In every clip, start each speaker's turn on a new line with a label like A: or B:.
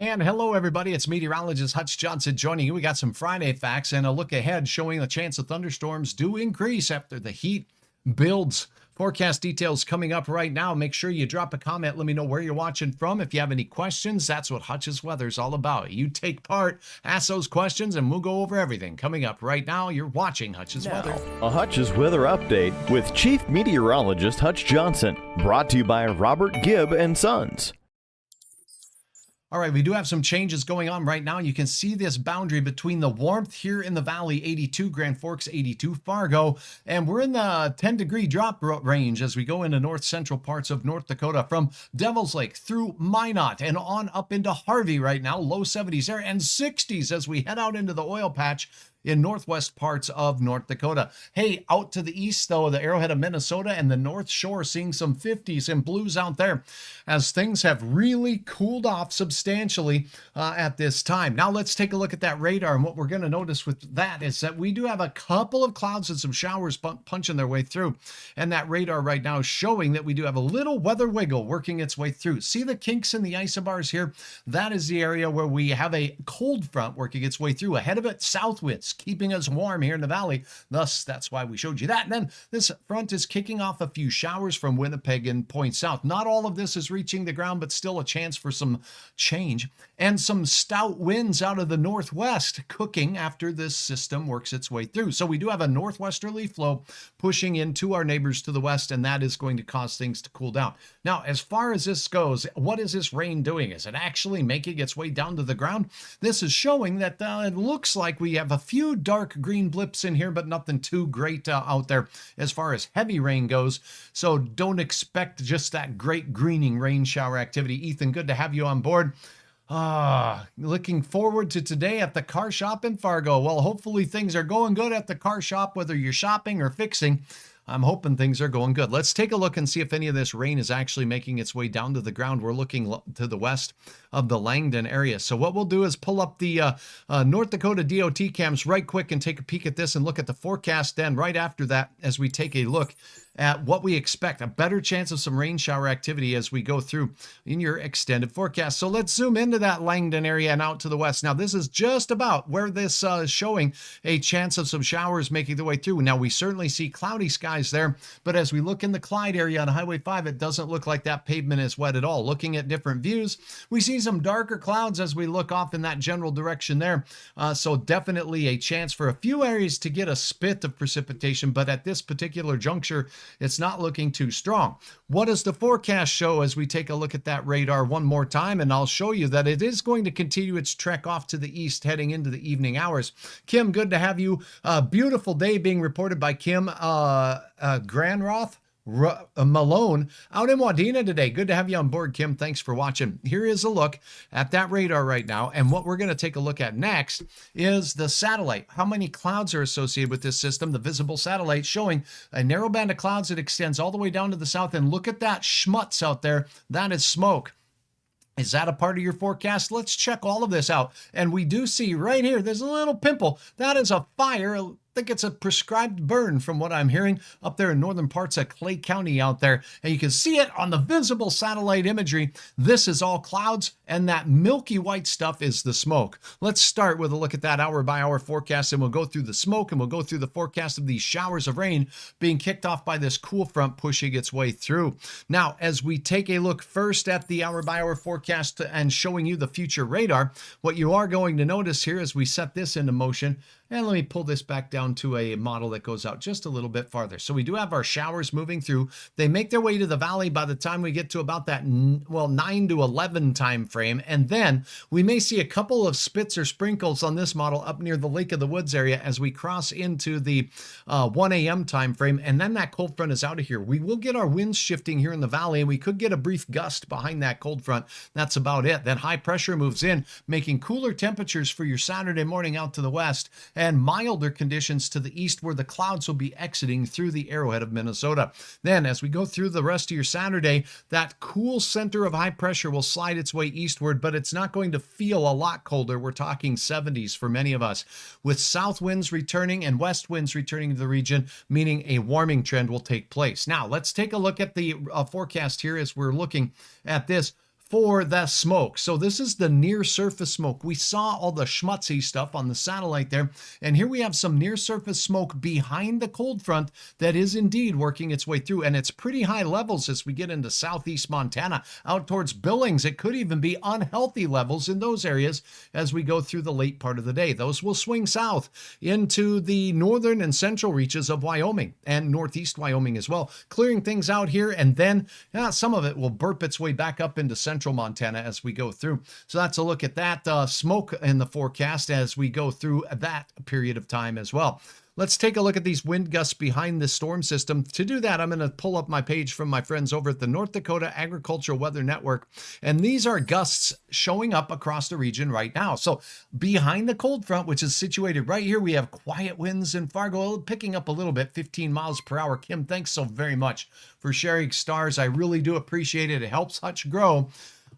A: And hello, everybody. It's Meteorologist Hutch Johnson joining you. We got some Friday facts and a look ahead showing the chance of thunderstorms do increase after the heat builds. Forecast details coming up right now. Make sure you drop a comment. Let me know where you're watching from. If you have any questions, that's what Hutch's weather is all about. You take part, ask those questions, and we'll go over everything. Coming up right now, you're watching Hutch's weather.
B: A Hutch's weather update with Chief Meteorologist Hutch Johnson. Brought to you by Robert Gibb and Sons.
A: All right, we do have some changes going on right now. You can see this boundary between the warmth here in the valley, 82, Grand Forks, 82, Fargo, and we're in the 10-degree drop range as we go into north central parts of North Dakota from Devil's Lake through Minot and on up into Harvey right now, low 70s there and 60s as we head out into the oil patch in northwest parts of North Dakota. Hey, out to the east, though, the Arrowhead of Minnesota and the North Shore seeing some 50s and blues out there as things have really cooled off substantially at this time. Now let's take a look at that radar, and what we're going to notice with that is that we do have a couple of clouds and some showers punching their way through, and that radar right now is showing that we do have a little weather wiggle working its way through. See the kinks in the isobars here? That is the area where we have a cold front working its way through. Ahead of it, south winds keeping us warm here in the valley. Thus, that's why we showed you that. And then this front is kicking off a few showers from Winnipeg and point south. Not all of this is reaching the ground, but still a chance for some change. And some stout winds out of the northwest cooking after this system works its way through. So we do have a northwesterly flow pushing into our neighbors to the west, and that is going to cause things to cool down. Now, as far as this goes, what is this rain doing? Is it actually making its way down to the ground? This is showing that it looks like we have a few dark green blips in here, but nothing too great out there as far as heavy rain goes. So don't expect just that great greening rain shower activity. Ethan, good to have you on board. Looking forward to today at the car shop in Fargo. Well, hopefully things are going good at the car shop, whether you're shopping or fixing. I'm hoping things are going good. Let's take a look and see if any of this rain is actually making its way down to the ground. We're looking to the west of the Langdon area. So what we'll do is pull up the North Dakota DOT cams right quick and take a peek at this and look at the forecast. Then right after that, as we take a look at what we expect, a better chance of some rain shower activity as we go through in your extended forecast. So let's zoom into that Langdon area and out to the west. Now, this is just about where this is showing a chance of some showers making their way through. Now, we certainly see cloudy skies there, but as we look in the Clyde area on Highway 5, it doesn't look like that pavement is wet at all. Looking at different views, we see some darker clouds as we look off in that general direction there. So definitely a chance for a few areas to get a spit of precipitation, but at this particular juncture, it's not looking too strong. What does the forecast show as we take a look at that radar one more time? And I'll show you that it is going to continue its trek off to the east heading into the evening hours. Kim, good to have you. Beautiful day being reported by Kim Granroth. Malone out in Wadena today. Good to have you on board, Kim. Thanks for watching. Here is a look at that radar right now. And what we're going to take a look at next is the satellite. How many clouds are associated with this system? The visible satellite showing a narrow band of clouds that extends all the way down to the south. And look at that schmutz out there. That is smoke. Is that a part of your forecast? Let's check all of this out. And we do see right here, there's a little pimple. That is a fire. I think it's a prescribed burn from what I'm hearing up there in northern parts of Clay County out there. And you can see it on the visible satellite imagery. This is all clouds, and that milky white stuff is the smoke. Let's start with a look at that hour-by-hour forecast, and we'll go through the smoke, and we'll go through the forecast of these showers of rain being kicked off by this cool front pushing its way through. Now, as we take a look first at the hour-by-hour forecast and showing you the future radar, what you are going to notice here as we set this into motion, and let me pull this back down to a model that goes out just a little bit farther. So we do have our showers moving through. They make their way to the valley by the time we get to about that, 9 to 11 time frame. And then we may see a couple of spits or sprinkles on this model up near the Lake of the Woods area as we cross into the 1 a.m. time frame. And then that cold front is out of here. We will get our winds shifting here in the valley, and we could get a brief gust behind that cold front. That's about it. Then high pressure moves in, making cooler temperatures for your Saturday morning out to the west, and milder conditions to the east where the clouds will be exiting through the Arrowhead of Minnesota. Then as we go through the rest of your Saturday, that cool center of high pressure will slide its way eastward, but it's not going to feel a lot colder. We're talking 70s for many of us, with south winds returning and west winds returning to the region, meaning a warming trend will take place. Now let's take a look at the forecast here as we're looking at this for the smoke. So this is the near surface smoke. We saw all the schmutzy stuff on the satellite there, and here we have some near surface smoke behind the cold front that is indeed working its way through, and it's pretty high levels as we get into southeast Montana, out towards Billings. It could even be unhealthy levels in those areas as we go through the late part of the day. Those will swing south into the northern and central reaches of Wyoming and northeast Wyoming as well, clearing things out here, and then some of it will burp its way back up into central Montana as we go through. So that's a look at that smoke in the forecast as we go through that period of time as well. Let's take a look at these wind gusts behind the storm system. To do that, I'm going to pull up my page from my friends over at the North Dakota Agricultural Weather Network. And these are gusts showing up across the region right now. So behind the cold front, which is situated right here, we have quiet winds in Fargo, picking up a little bit, 15 miles per hour. Kim, thanks so very much for sharing stars. I really do appreciate it. It helps Hutch grow.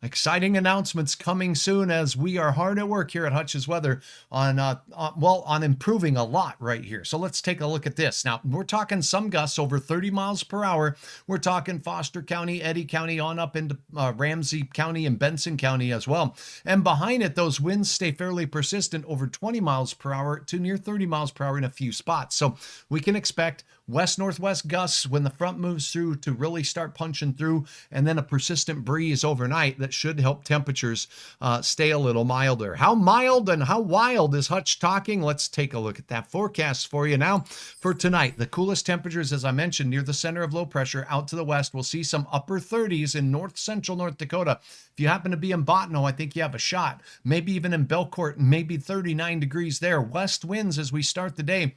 A: Exciting announcements coming soon as we are hard at work here at Hutch's Weather on improving a lot right here. So let's take a look at this. Now, we're talking some gusts over 30 miles per hour. We're talking Foster County, Eddy County, on up into Ramsey County and Benson County as well. And behind it, those winds stay fairly persistent over 20 miles per hour to near 30 miles per hour in a few spots. So we can expect west-northwest gusts when the front moves through to really start punching through, and then a persistent breeze overnight that should help temperatures stay a little milder. How mild and how wild is Hutch talking? Let's take a look at that forecast for you now. For tonight, the coolest temperatures, as I mentioned, near the center of low pressure out to the west. We'll see some upper 30s in central North Dakota. If you happen to be in Botno, I think you have a shot. Maybe even in Belcourt, maybe 39 degrees there. West winds as we start the day,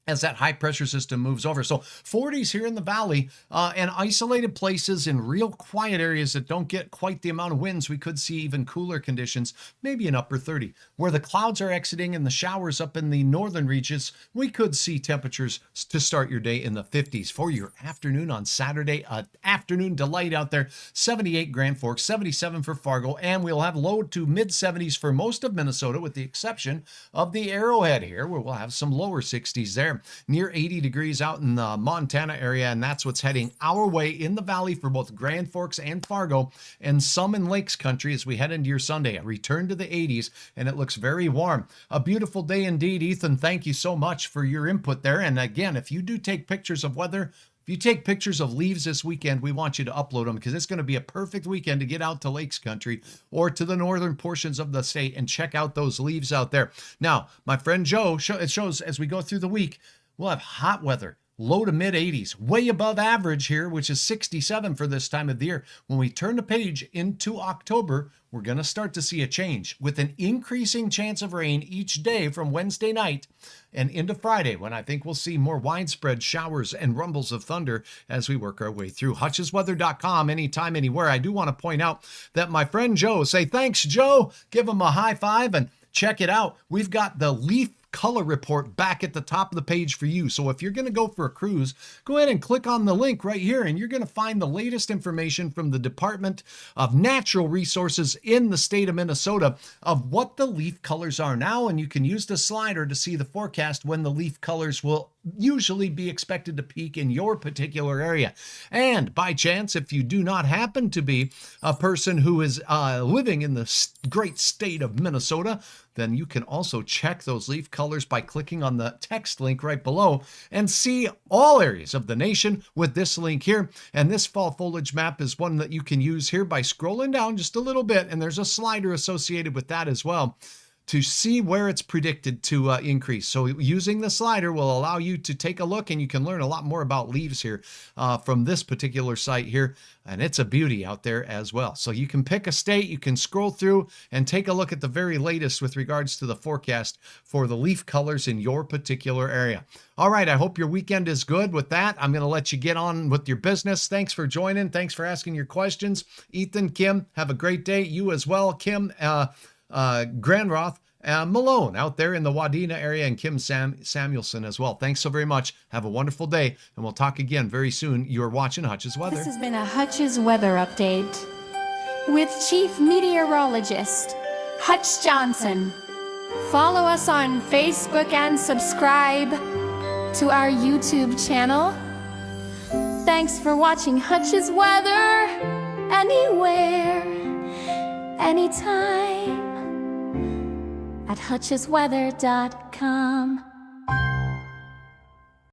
A: as that high pressure system moves over. So 40s here in the valley, and isolated places in real quiet areas that don't get quite the amount of winds. We could see even cooler conditions, maybe an upper 30. Where the clouds are exiting and the showers up in the northern reaches, we could see temperatures to start your day in the 50s. For your afternoon on Saturday, afternoon delight out there, 78 Grand Forks, 77 for Fargo, and we'll have low to mid 70s for most of Minnesota, with the exception of the Arrowhead here, where we'll have some lower 60s there. Near 80 degrees out in the Montana area, and that's what's heading our way in the valley for both Grand Forks and Fargo, and some in Lakes Country as we head into your Sunday. A return to the 80s, and it looks very warm. A beautiful day indeed, Ethan. Thank you so much for your input there. And again, if you do take pictures of weather, if you take pictures of leaves this weekend, we want you to upload them, because it's going to be a perfect weekend to get out to Lakes Country or to the northern portions of the state and check out those leaves out there. Now, my friend Joe, it shows as we go through the week, we'll have hot weather, low to mid 80s, way above average here, which is 67 for this time of the year. When we turn the page into October, we're going to start to see a change with an increasing chance of rain each day from Wednesday night and into Friday, when I think we'll see more widespread showers and rumbles of thunder as we work our way through. HutchesWeather.com, anytime, anywhere. I do want to point out that my friend Joe, say thanks, Joe. Give him a high five and check it out. We've got the leaf color report back at the top of the page for you. So if you're going to go for a cruise, go ahead and click on the link right here, and you're going to find the latest information from the Department of Natural Resources in the state of Minnesota of what the leaf colors are now. And you can use the slider to see the forecast when the leaf colors will usually be expected to peak in your particular area. And by chance, if you do not happen to be a person who is living in the great state of Minnesota, then you can also check those leaf colors by clicking on the text link right below and see all areas of the nation with this link here. And this fall foliage map is one that you can use here by scrolling down just a little bit, and there's a slider associated with that as well, to see where it's predicted to increase. So using the slider will allow you to take a look, and you can learn a lot more about leaves here from this particular site here. And it's a beauty out there as well. So you can pick a state, you can scroll through and take a look at the very latest with regards to the forecast for the leaf colors in your particular area. All right, I hope your weekend is good. With that, I'm going to let you get on with your business. Thanks for joining. Thanks for asking your questions. Ethan, Kim, have a great day. You as well, Kim, Granroth, Malone out there in the Wadena area, and Kim Samuelson as well. Thanks so very much. Have a wonderful day, and we'll talk again very soon. You're watching Hutch's Weather.
C: This has been a Hutch's Weather Update with Chief Meteorologist Hutch Johnson. Follow us on Facebook and subscribe to our YouTube channel. Thanks for watching Hutch's Weather Anywhere. anytime at hutchesweather.com.